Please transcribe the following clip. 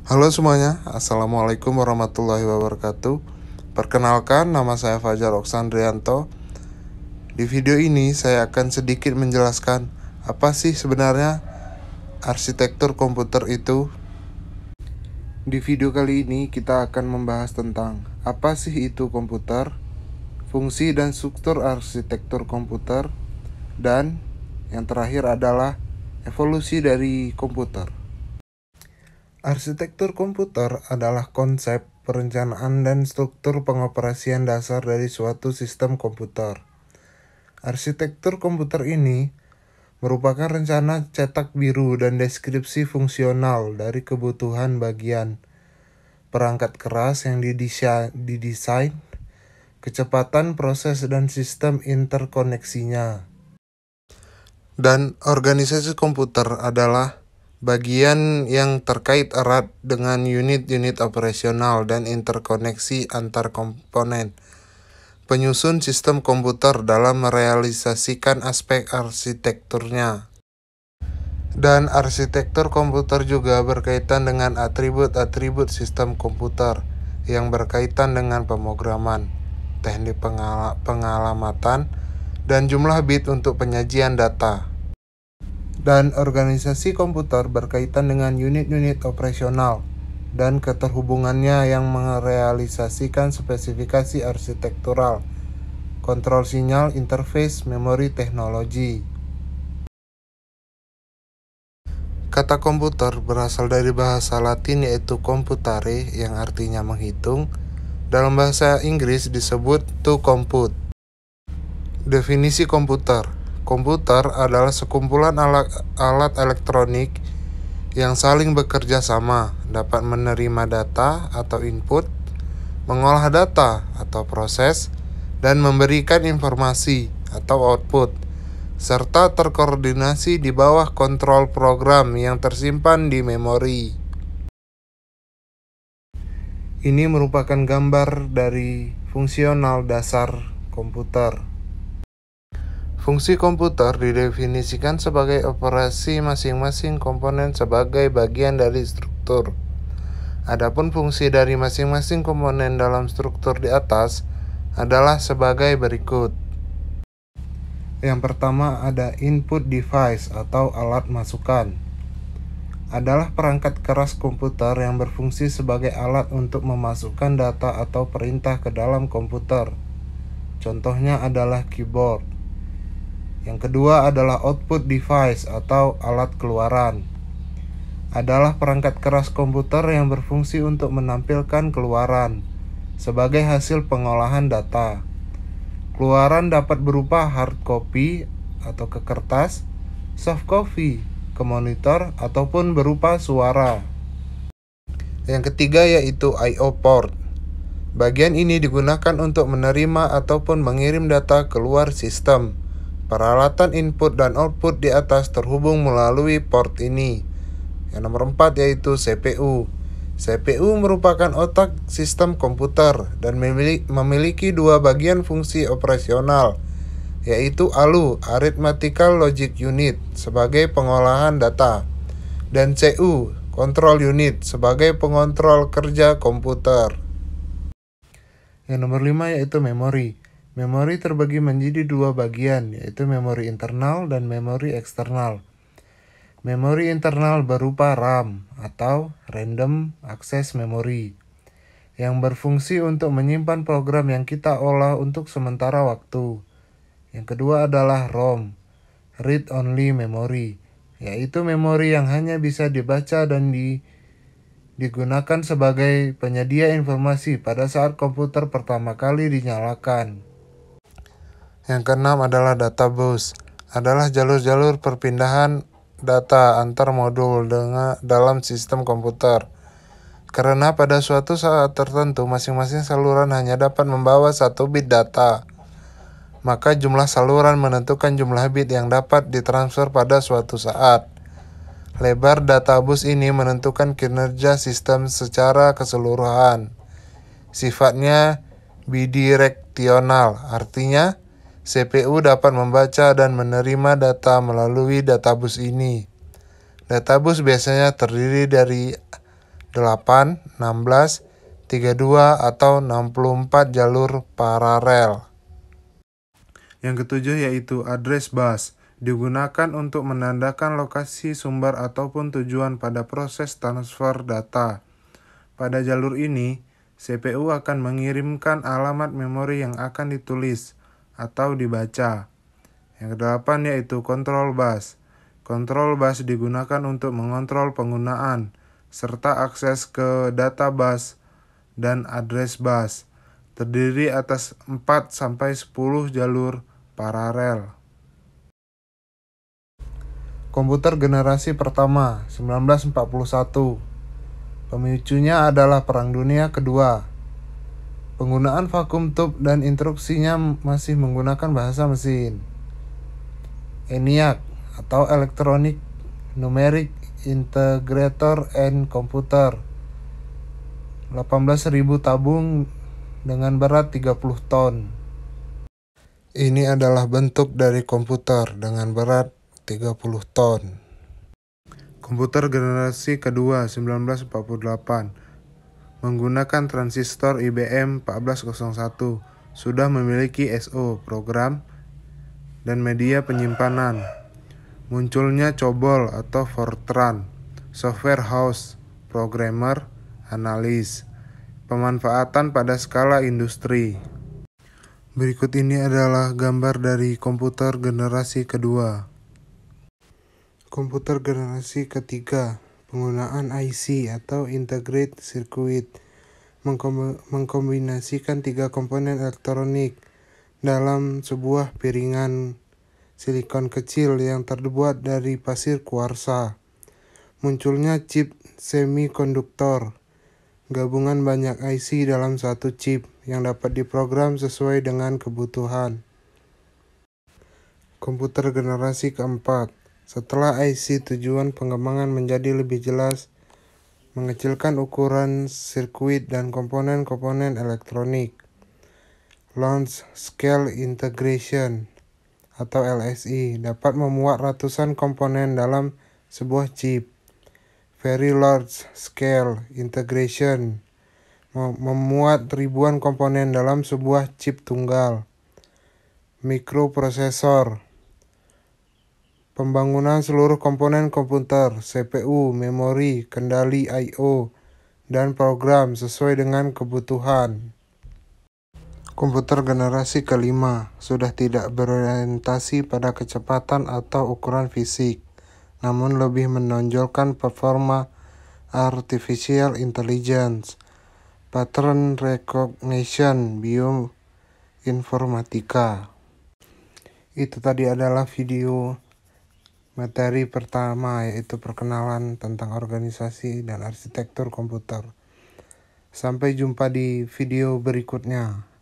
Halo semuanya, Assalamualaikum warahmatullahi wabarakatuh. Perkenalkan, nama saya Fajar Oksandrianto. Di video ini saya akan sedikit menjelaskan apa sih sebenarnya arsitektur komputer itu. Di video kali ini kita akan membahas tentang apa sih itu komputer, fungsi dan struktur arsitektur komputer, dan yang terakhir adalah evolusi dari komputer. Arsitektur komputer adalah konsep, perencanaan, dan struktur pengoperasian dasar dari suatu sistem komputer. Arsitektur komputer ini merupakan rencana cetak biru dan deskripsi fungsional dari kebutuhan bagian perangkat keras yang didesain, kecepatan proses dan sistem interkoneksinya. Dan organisasi komputer adalah bagian yang terkait erat dengan unit-unit operasional dan interkoneksi antar komponen. Penyusun sistem komputer dalam merealisasikan aspek arsitekturnya. Dan arsitektur komputer juga berkaitan dengan atribut-atribut sistem komputer yang berkaitan dengan pemrograman, teknik pengalamatan, dan jumlah bit untuk penyajian data. Dan organisasi komputer berkaitan dengan unit-unit operasional dan keterhubungannya yang merealisasikan spesifikasi arsitektural, kontrol sinyal, interface, memori, teknologi. Kata komputer berasal dari bahasa Latin yaitu computare yang artinya menghitung. Dalam bahasa Inggris disebut to compute. Definisi komputer. Komputer adalah sekumpulan alat elektronik yang saling bekerja sama, dapat menerima data atau input, mengolah data atau proses, dan memberikan informasi atau output, serta terkoordinasi di bawah kontrol program yang tersimpan di memori. Ini merupakan gambar dari fungsional dasar komputer. Fungsi komputer didefinisikan sebagai operasi masing-masing komponen sebagai bagian dari struktur. Adapun fungsi dari masing-masing komponen dalam struktur di atas adalah sebagai berikut. Yang pertama ada input device atau alat masukan. Adalah perangkat keras komputer yang berfungsi sebagai alat untuk memasukkan data atau perintah ke dalam komputer. Contohnya adalah keyboard. Yang kedua adalah output device atau alat keluaran. Adalah perangkat keras komputer yang berfungsi untuk menampilkan keluaran sebagai hasil pengolahan data. Keluaran dapat berupa hard copy atau ke kertas, soft copy ke monitor, ataupun berupa suara. Yang ketiga yaitu I/O port. Bagian ini digunakan untuk menerima ataupun mengirim data keluar sistem. Peralatan input dan output di atas terhubung melalui port ini. Yang nomor 4 yaitu CPU. CPU merupakan otak sistem komputer dan memiliki dua bagian fungsi operasional, yaitu ALU, Arithmetical Logic Unit, sebagai pengolahan data, dan CU, Control Unit, sebagai pengontrol kerja komputer. Yang nomor 5 yaitu memori. Memori terbagi menjadi dua bagian, yaitu memori internal dan memori eksternal. Memori internal berupa RAM atau Random Access Memory, yang berfungsi untuk menyimpan program yang kita olah untuk sementara waktu. Yang kedua adalah ROM, Read Only Memory, yaitu memori yang hanya bisa dibaca dan digunakan sebagai penyedia informasi pada saat komputer pertama kali dinyalakan. Yang keenam adalah data bus, adalah jalur-jalur perpindahan data antar modul dalam sistem komputer. Karena pada suatu saat tertentu masing-masing saluran hanya dapat membawa 1 bit data, maka jumlah saluran menentukan jumlah bit yang dapat ditransfer pada suatu saat. Lebar data bus ini menentukan kinerja sistem secara keseluruhan. Sifatnya bidireksional, artinya CPU dapat membaca dan menerima data melalui databus ini. Databus biasanya terdiri dari 8, 16, 32, atau 64 jalur paralel. Yang ketujuh yaitu address bus, digunakan untuk menandakan lokasi sumber ataupun tujuan pada proses transfer data. Pada jalur ini, CPU akan mengirimkan alamat memori yang akan ditulis atau dibaca. Yang kedelapan yaitu control bus. Control bus digunakan untuk mengontrol penggunaan serta akses ke data bus dan address bus. Terdiri atas 4-10 jalur paralel. Komputer generasi pertama 1941. Pemicunya adalah Perang Dunia Kedua. Penggunaan vacuum tube dan instruksinya masih menggunakan bahasa mesin. ENIAC atau Electronic Numeric Integrator and Computer. 18.000 tabung dengan berat 30 ton. Ini adalah bentuk dari komputer dengan berat 30 ton. Komputer generasi kedua 1948 menggunakan transistor IBM 1401, sudah memiliki SO, program, dan media penyimpanan. Munculnya COBOL atau Fortran, Software House, Programmer, Analis, pemanfaatan pada skala industri. Berikut ini adalah gambar dari komputer generasi kedua. Komputer generasi ketiga, penggunaan IC atau Integrated Circuit, mengkombinasikan 3 komponen elektronik dalam sebuah piringan silikon kecil yang terbuat dari pasir kuarsa. Munculnya chip semikonduktor, gabungan banyak IC dalam satu chip yang dapat diprogram sesuai dengan kebutuhan. Komputer generasi keempat, setelah IC tujuan pengembangan menjadi lebih jelas, mengecilkan ukuran sirkuit dan komponen-komponen elektronik. Large Scale Integration atau LSI dapat memuat ratusan komponen dalam sebuah chip. Very Large Scale Integration memuat ribuan komponen dalam sebuah chip tunggal. Mikroprosesor, pembangunan seluruh komponen komputer, CPU, memori, kendali I/O, dan program sesuai dengan kebutuhan. Komputer generasi kelima sudah tidak berorientasi pada kecepatan atau ukuran fisik, namun lebih menonjolkan performa artificial intelligence, pattern recognition, bioinformatika. Itu tadi adalah video materi pertama, yaitu perkenalan tentang organisasi dan arsitektur komputer. Sampai jumpa di video berikutnya.